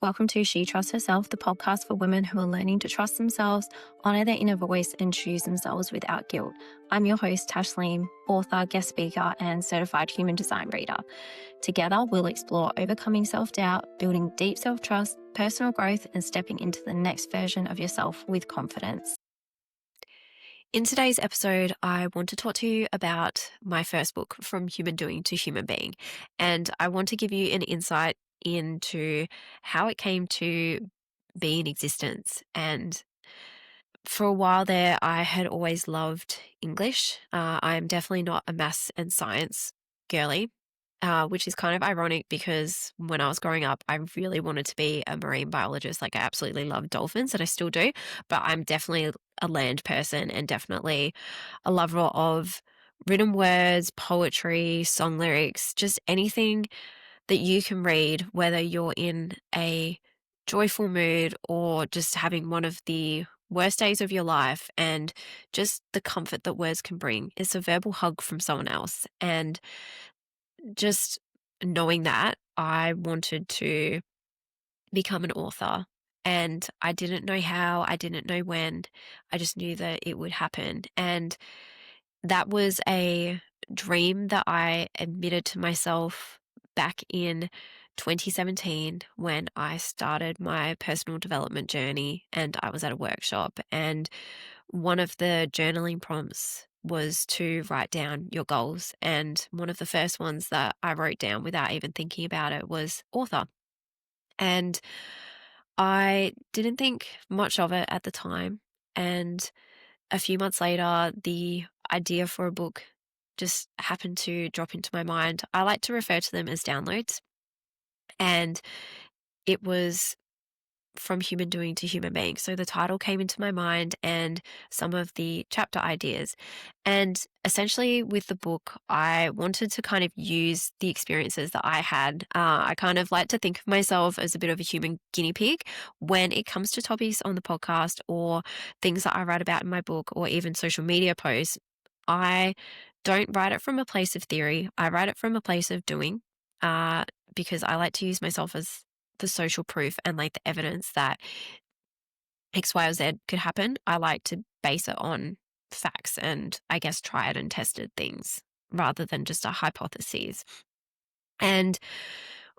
Welcome to She Trusts Herself, the podcast for women who are learning to trust themselves, honour their inner voice, and choose themselves without guilt. I'm your host, Tashleem, author, guest speaker, and certified human design reader. Together, we'll explore overcoming self-doubt, building deep self-trust, personal growth, and stepping into the next version of yourself with confidence. In today's episode, I want to talk to you about my first book, From Human Doing to Human Being. And I want to give you an insight into how it came to be in existence. And for a while there, I had always loved English. I'm definitely not a maths and science girly, which is kind of ironic because when I was growing up, I really wanted to be a marine biologist. Like I absolutely love dolphins and I still do, but I'm definitely a land person and definitely a lover of written words, poetry, song lyrics, just anything that you can read, whether you're in a joyful mood or just having one of the worst days of your life, and just the comfort that words can bring. It's a verbal hug from someone else. And just knowing that, I wanted to become an author. And I didn't know how, I didn't know when, I just knew that it would happen. And that was a dream that I admitted to myself back in 2017 when I started my personal development journey, and I was at a workshop, and one of the journaling prompts was to write down your goals. And one of the first ones that I wrote down without even thinking about it was author. And I didn't think much of it at the time. And a few months later, the idea for a book just happened to drop into my mind. I like to refer to them as downloads. And it was From Human Doing to Human Being. So the title came into my mind and some of the chapter ideas. And essentially with the book, I wanted to kind of use the experiences that I had. I kind of like to think of myself as a bit of a human guinea pig when it comes to topics on the podcast or things that I write about in my book or even social media posts. I don't write it from a place of theory. I write it from a place of doing, because I like to use myself as the social proof and like the evidence that X, Y, or Z could happen. I like to base it on facts and I guess tried and tested things rather than just a hypothesis. And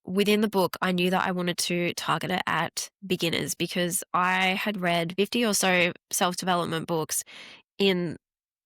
within the book, I knew that I wanted to target it at beginners because I had read 50 or so self-development books in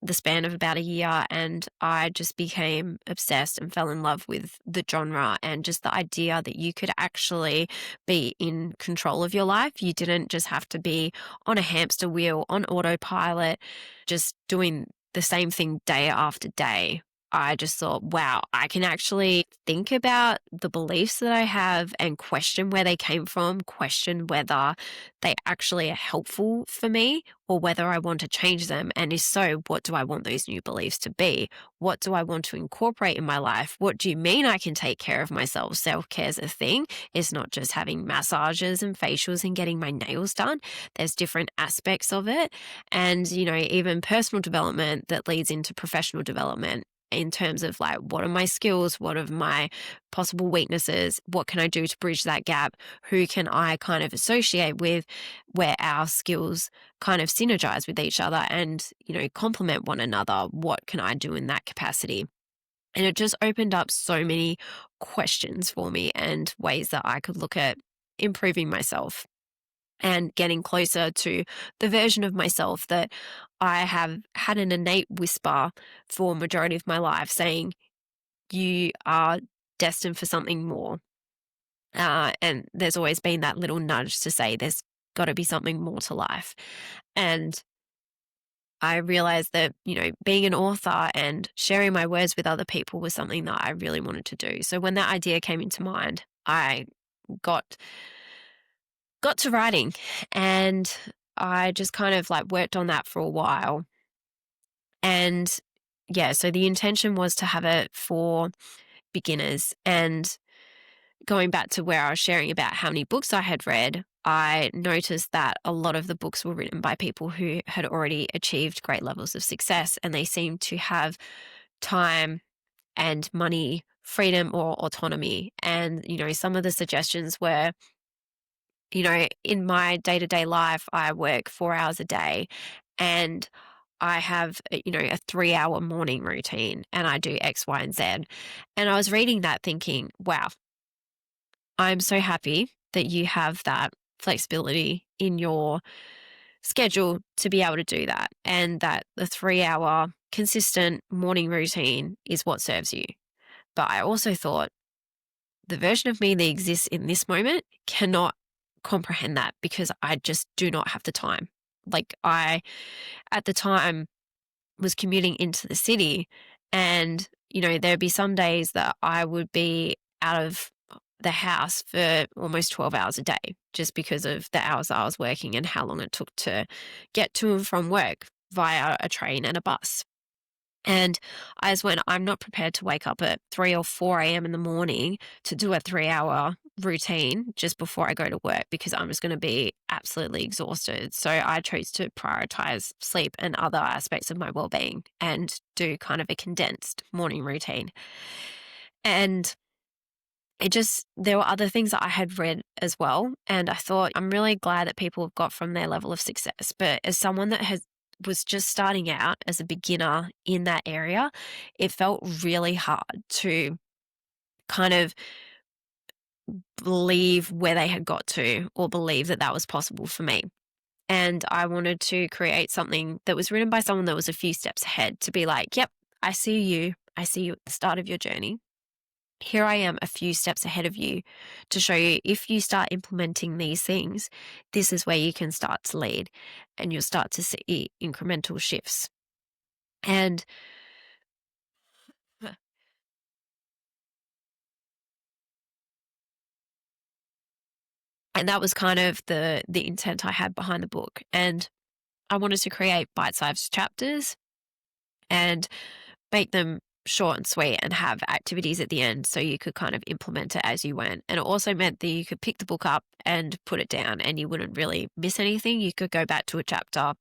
the span of about a year, and I just became obsessed and fell in love with the genre and just the idea that you could actually be in control of your life. You didn't just have to be on a hamster wheel, on autopilot, just doing the same thing day after day. I just thought, wow, I can actually think about the beliefs that I have and question where they came from, question whether they actually are helpful for me or whether I want to change them. And if so, what do I want those new beliefs to be? What do I want to incorporate in my life? What do you mean I can take care of myself? Self-care is a thing. It's not just having massages and facials and getting my nails done. There's different aspects of it. And, even personal development that leads into professional development in terms of like, what are my skills? What are my possible weaknesses? What can I do to bridge that gap? Who can I kind of associate with where our skills kind of synergize with each other and, complement one another? What can I do in that capacity? And it just opened up so many questions for me and ways that I could look at improving myself and getting closer to the version of myself that I have had an innate whisper for majority of my life saying, you are destined for something more. And there's always been that little nudge to say there's got to be something more to life. And I realized that, being an author and sharing my words with other people was something that I really wanted to do. So when that idea came into mind, I got to writing, and I just kind of like worked on that for a while. And yeah, so the intention was to have it for beginners. And going back to where I was sharing about how many books I had read, I noticed that a lot of the books were written by people who had already achieved great levels of success, and they seemed to have time and money, freedom or autonomy. And, some of the suggestions were in my day-to-day life, I work 4 hours a day and I have, a 3-hour morning routine and I do X, Y, and Z. And I was reading that thinking, wow, I'm so happy that you have that flexibility in your schedule to be able to do that, and that the 3-hour consistent morning routine is what serves you. But I also thought the version of me that exists in this moment cannot comprehend that because I just do not have the time. Like at the time, was commuting into the city, and there'd be some days that I would be out of the house for almost 12 hours a day just because of the hours that I was working and how long it took to get to and from work via a train and a bus. And I just went, I'm not prepared to wake up at 3 or 4 a.m. in the morning to do a 3-hour routine just before I go to work because I'm just going to be absolutely exhausted. So I chose to prioritize sleep and other aspects of my well-being and do kind of a condensed morning routine. And there were other things that I had read as well. And I thought, I'm really glad that people have got from their level of success. But as someone that was just starting out as a beginner in that area, it felt really hard to kind of believe where they had got to or believe that that was possible for me. And I wanted to create something that was written by someone that was a few steps ahead to be like, yep, I see you. I see you at the start of your journey. Here I am a few steps ahead of you to show you if you start implementing these things, this is where you can start to lead and you'll start to see incremental shifts. And that was kind of the intent I had behind the book. And I wanted to create bite-sized chapters and make them short and sweet and have activities at the end so you could kind of implement it as you went. And it also meant that you could pick the book up and put it down and you wouldn't really miss anything. You could go back to a chapter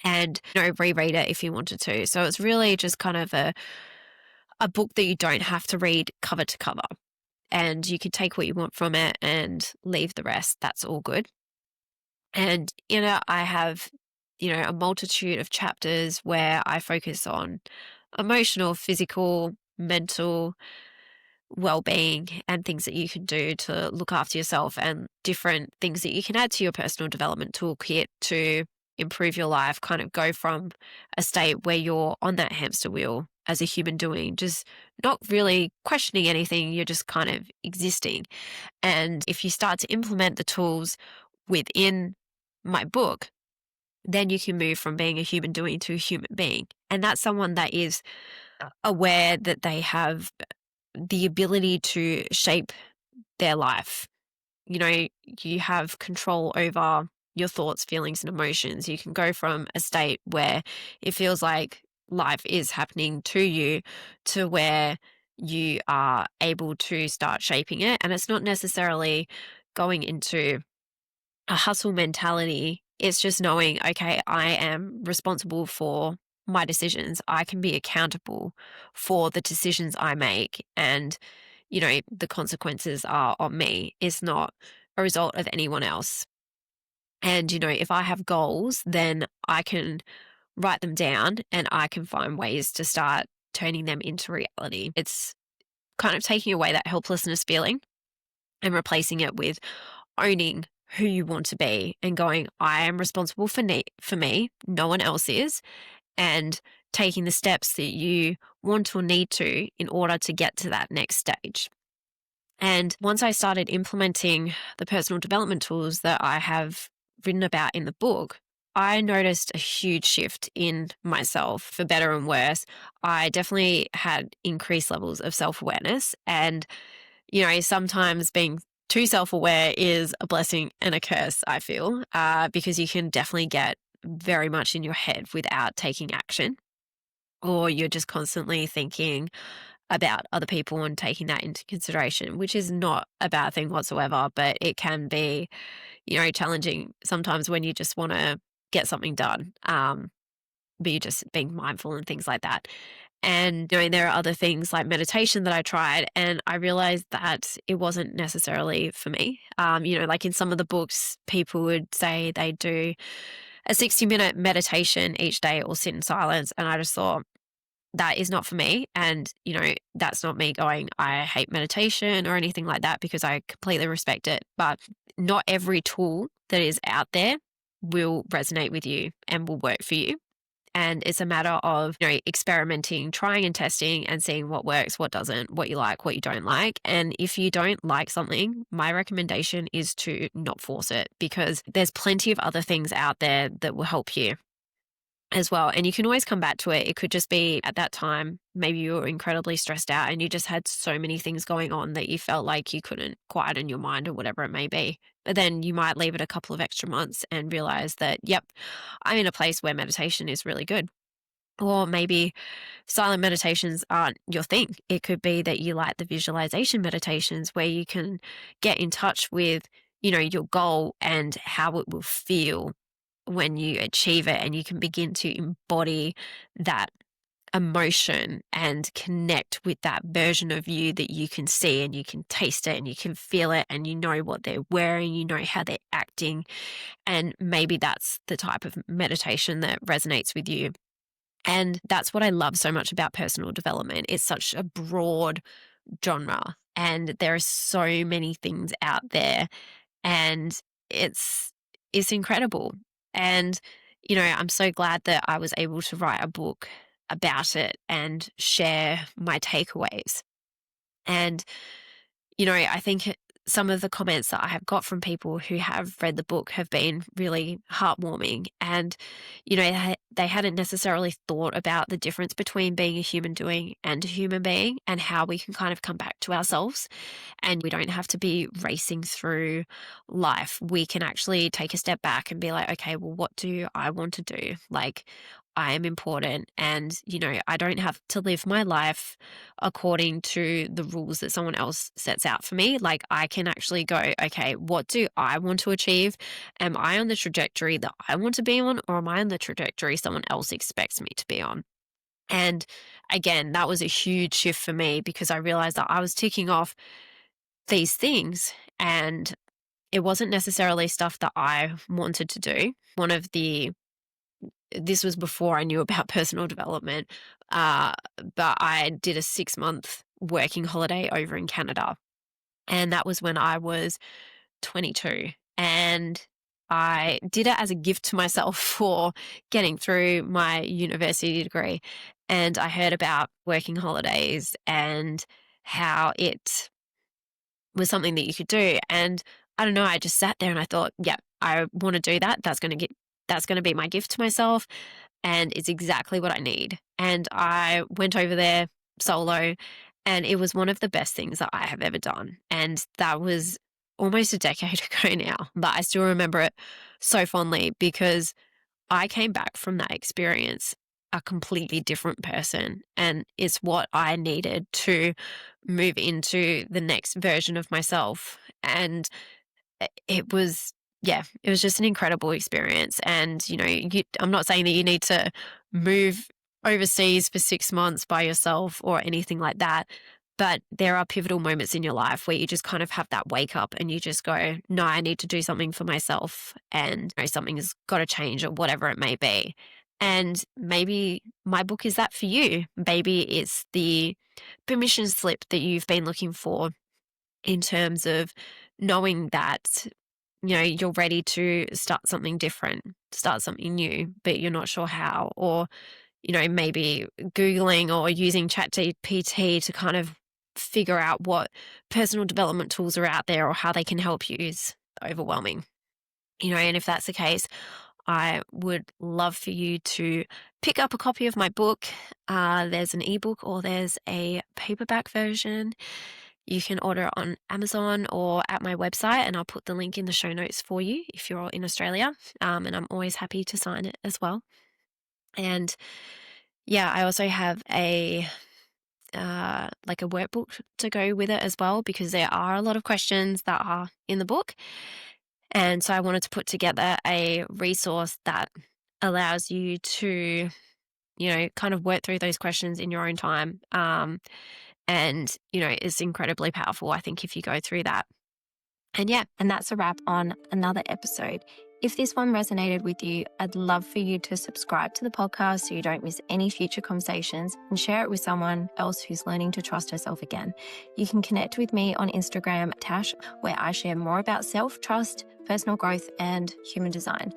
and reread it if you wanted to. So it's really just kind of a book that you don't have to read cover to cover. And you could take what you want from it and leave the rest. That's all good. And in it, I have, a multitude of chapters where I focus on emotional, physical, mental well-being and things that you can do to look after yourself and different things that you can add to your personal development toolkit to improve your life, kind of go from a state where you're on that hamster wheel as a human doing, just not really questioning anything, you're just kind of existing. And if you start to implement the tools within my book, then you can move from being a human doing to a human being. And that's someone that is aware that they have the ability to shape their life. You have control over your thoughts, feelings, and emotions. You can go from a state where it feels like life is happening to you to where you are able to start shaping it. And it's not necessarily going into a hustle mentality. It's just knowing, okay, I am responsible for my decisions. I can be accountable for the decisions I make, and, the consequences are on me. It's not a result of anyone else. And, if I have goals, then I can write them down and I can find ways to start turning them into reality. It's kind of taking away that helplessness feeling and replacing it with owning who you want to be and going, I am responsible for me, no one else is, and taking the steps that you want or need to in order to get to that next stage. And once I started implementing the personal development tools that I have written about in the book, I noticed a huge shift in myself for better and worse. I definitely had increased levels of self-awareness, and, sometimes being too self-aware is a blessing and a curse, I feel, because you can definitely get very much in your head without taking action, or you're just constantly thinking about other people and taking that into consideration, which is not a bad thing whatsoever, but it can be, challenging sometimes when you just want to get something done, but you're just being mindful and things like that. And there are other things like meditation that I tried, and I realized that it wasn't necessarily for me. Like in some of the books, people would say they do a 60-minute meditation each day or sit in silence. And I just thought, that is not for me. And, that's not me going, I hate meditation or anything like that, because I completely respect it. But not every tool that is out there will resonate with you and will work for you. And it's a matter of, experimenting, trying and testing and seeing what works, what doesn't, what you like, what you don't like. And if you don't like something, my recommendation is to not force it, because there's plenty of other things out there that will help you as well. And you can always come back to it. It could just be at that time, maybe you were incredibly stressed out and you just had so many things going on that you felt like you couldn't quieten your mind or whatever it may be. But then you might leave it a couple of extra months and realize that, yep, I'm in a place where meditation is really good. Or maybe silent meditations aren't your thing. It could be that you like the visualization meditations where you can get in touch with, your goal and how it will feel when you achieve it, and you can begin to embody that emotion and connect with that version of you that you can see and you can taste it and you can feel it, and you know what they're wearing, you know how they're acting. And maybe that's the type of meditation that resonates with you. And that's what I love so much about personal development. It's such a broad genre, and there are so many things out there, and it's it's incredible. And I'm so glad that I was able to write a book about it and share my takeaways. And I think some of the comments that I have got from people who have read the book have been really heartwarming. And, they hadn't necessarily thought about the difference between being a human doing and a human being, and how we can kind of come back to ourselves. And we don't have to be racing through life. We can actually take a step back and be like, okay, well, what do I want to do? Like, I am important, and, I don't have to live my life according to the rules that someone else sets out for me. Like, I can actually go, okay, what do I want to achieve? Am I on the trajectory that I want to be on, or am I on the trajectory someone else expects me to be on? And again, that was a huge shift for me, because I realized that I was ticking off these things, and it wasn't necessarily stuff that I wanted to do. This was before I knew about personal development, but I did a 6-month working holiday over in Canada. And that was when I was 22. And I did it as a gift to myself for getting through my university degree. And I heard about working holidays and how it was something that you could do. And I don't know, I just sat there and I thought, yeah, I want to do that. That's going to be my gift to myself, and it's exactly what I need. And I went over there solo, and it was one of the best things that I have ever done. And that was almost a decade ago now, but I still remember it so fondly, because I came back from that experience a completely different person. And it's what I needed to move into the next version of myself. And it was, yeah, it was just an incredible experience. And, I'm not saying that you need to move overseas for 6 months by yourself or anything like that. But there are pivotal moments in your life where you just kind of have that wake up and you just go, no, I need to do something for myself, and something has got to change, or whatever it may be. And maybe my book is that for you. Maybe it's the permission slip that you've been looking for, in terms of knowing that, you're ready to start something different, start something new, but you're not sure how. Or, maybe Googling or using ChatGPT to kind of figure out what personal development tools are out there or how they can help you is overwhelming. And if that's the case, I would love for you to pick up a copy of my book. There's an ebook or there's a paperback version. You can order it on Amazon or at my website, and I'll put the link in the show notes for you if you're in Australia. And I'm always happy to sign it as well. And yeah, I also have like a workbook to go with it as well, because there are a lot of questions that are in the book. And so I wanted to put together a resource that allows you to kind of work through those questions in your own time. And, it's incredibly powerful, I think, if you go through that. And yeah, and that's a wrap on another episode. If this one resonated with you, I'd love for you to subscribe to the podcast so you don't miss any future conversations, and share it with someone else who's learning to trust herself again. You can connect with me on Instagram, Tash, where I share more about self-trust, personal growth, and human design.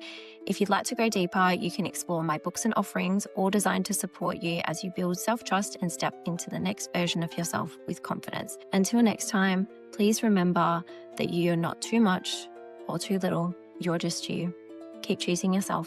If you'd like to go deeper, you can explore my books and offerings, all designed to support you as you build self-trust and step into the next version of yourself with confidence. Until next time, please remember that you are not too much or too little. You're just you. Keep choosing yourself.